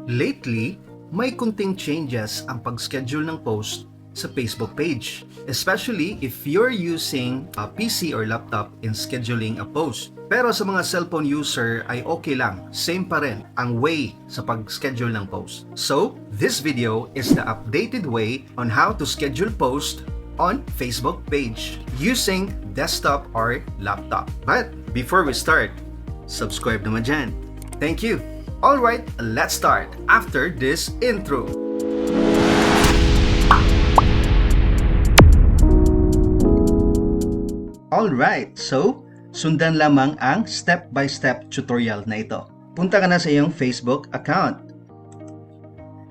Lately, may kunting changes ang pag-schedule ng post sa Facebook page, especially if you're using a PC or laptop in scheduling a post. Pero sa mga cellphone user ay okay lang, same pa rin ang way sa pag-schedule ng post. So, this video is the updated way on how to schedule post on Facebook page using desktop or laptop. But before we start, subscribe naman dyan. Thank you. Alright, let's start after this intro. Alright, so sundan lamang ang step-by-step tutorial na ito. Punta ka na sa iyong Facebook account.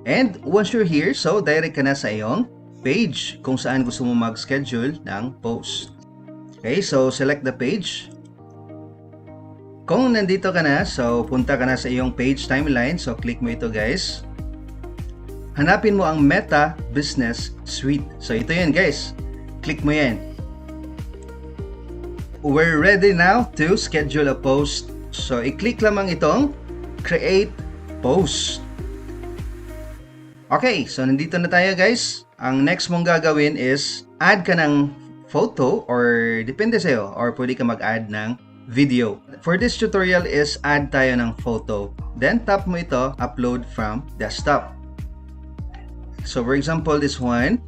And once you're here, so direct ka na sa iyong page kung saan gusto mo mag-schedule ng post. Okay, so select the page. Kung nandito ka na, so punta ka na sa iyong page timeline. So click mo ito guys. Hanapin mo ang Meta Business Suite. So ito yun guys. Click mo yan. We're ready now to schedule a post. So i-click lamang itong Create Post. Okay, so nandito na tayo guys. Ang next mong gagawin is add ka ng photo or depende sa'yo or pwede ka mag-add ng video. For this tutorial is add tayo ng photo. Then tap mo ito, upload from desktop. So for example, this one.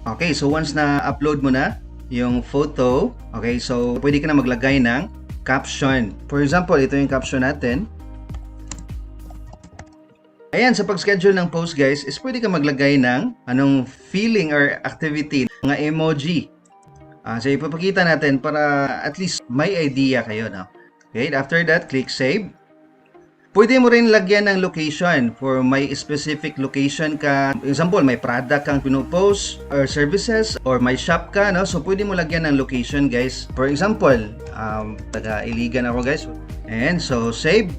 Okay, so once na upload mo na yung photo, okay, so pwede ka na maglagay ng caption. For example, ito yung caption natin. Ayan, sa pag-schedule ng post guys, is pwede ka maglagay ng anong feeling or activity, mga emoji. So ipapakita natin para at least may idea kayo, no? Okay, after that, click save. Pwede mo rin lagyan ng location for may specific location ka. For example, may product kang pinupost or services or may shop ka, no? So pwede mo lagyan ng location guys. For example, taga-Iligan ako guys. And so save.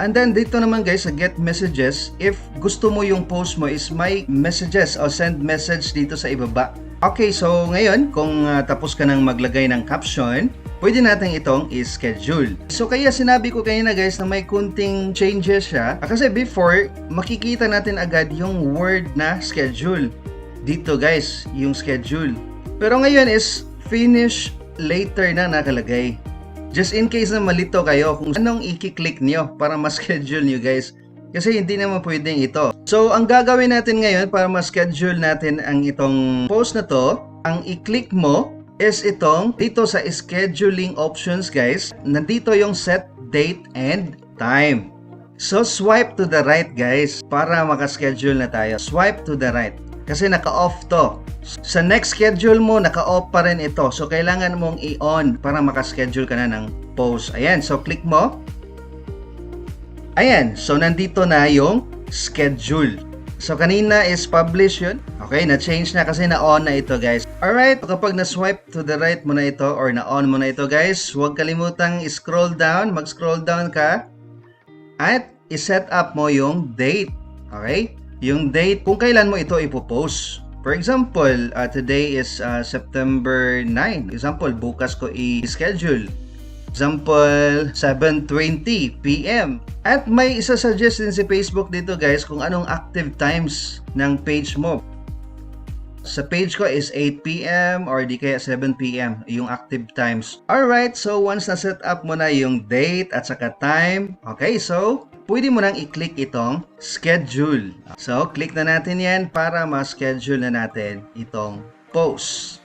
And then dito naman guys sa get messages, if gusto mo yung post mo is may messages o send message dito sa ibaba. Okay, so ngayon kung tapos ka nang maglagay ng caption, pwede natin itong i-schedule. So kaya sinabi ko kanina guys na may kunting changes siya. Kasi before, makikita natin agad yung word na schedule. Dito guys, yung schedule. Pero ngayon is finish later na nakalagay. Just in case na malito kayo kung anong i-click nyo para ma-schedule nyo guys. Kasi hindi naman pwedeng ito. So, ang gagawin natin ngayon para ma-schedule natin ang itong post na to, ang i-click mo is itong dito sa scheduling options guys. Nandito yung set date and time. So, swipe to the right guys para maka-schedule na tayo. Swipe to the right. Kasi naka-off to. Sa next schedule mo, naka-off pa rin ito. So, kailangan mong i-on para maka-schedule ka na ng post. Ayan, so click mo. Ayan, so nandito na yung schedule. So kanina is publish yun. Okay, na-change na kasi na-on na ito guys. Alright, kapag na-swipe to the right mo na ito or na-on mo na ito guys, huwag kalimutang i-scroll down, mag-scroll down ka at i-set up mo yung date. Okay, yung date kung kailan mo ito ipopost. For example, today is September 9. Example, bukas ko i-schedule. Example, 7:20 PM. At may isa-suggest din si Facebook dito guys kung anong active times ng page mo. Sa page ko is 8 PM or di kaya 7 PM yung active times. Alright, so once na set up mo na yung date at saka time, okay, so pwede mo nang i-click itong schedule. So, click na natin yan para ma-schedule na natin itong post.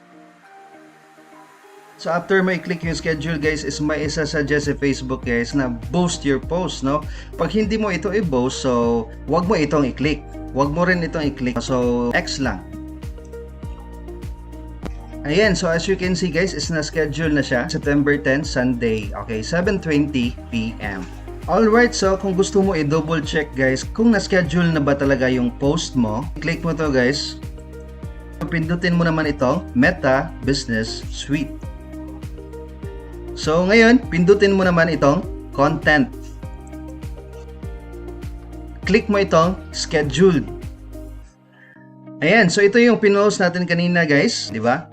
So after mo i-click yung schedule guys is may isa-suggest si Facebook guys na boost your post, no? Pag hindi mo ito i-boost, so wag mo itong i-click. Wag mo rin itong i-click. So X lang. Ayan, so as you can see guys is na-schedule na siya. September 10, Sunday. Okay, 7:20 PM. Alright, so kung gusto mo i-double check guys kung na-schedule na ba talaga yung post mo, click mo to guys. Pindutin mo naman itong Meta Business Suite. So ngayon, pindutin mo naman itong content. Click mo itong scheduled. Ayan, so ito yung pinost natin kanina guys, di ba?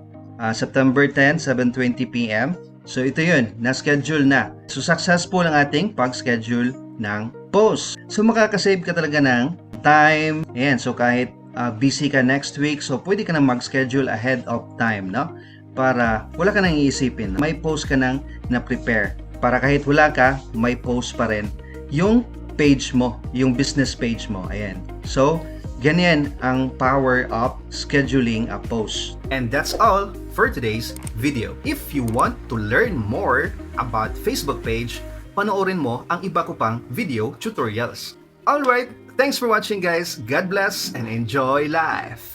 September 10, 7:20 PM. So ito yun, na-schedule na. So successful ang ating pag-schedule ng post. So makakasave ka talaga ng time. Ayan, so kahit busy ka next week, so pwede ka na mag-schedule ahead of time, no? Para wala ka nang iisipin. May post ka nang na-prepare. Para kahit wala ka, may post pa rin yung page mo, yung business page mo. Ayan. So, ganyan ang power of scheduling a post. And that's all for today's video. If you want to learn more about Facebook page, panoorin mo ang iba ko pang video tutorials. Alright, thanks for watching guys. God bless and enjoy life!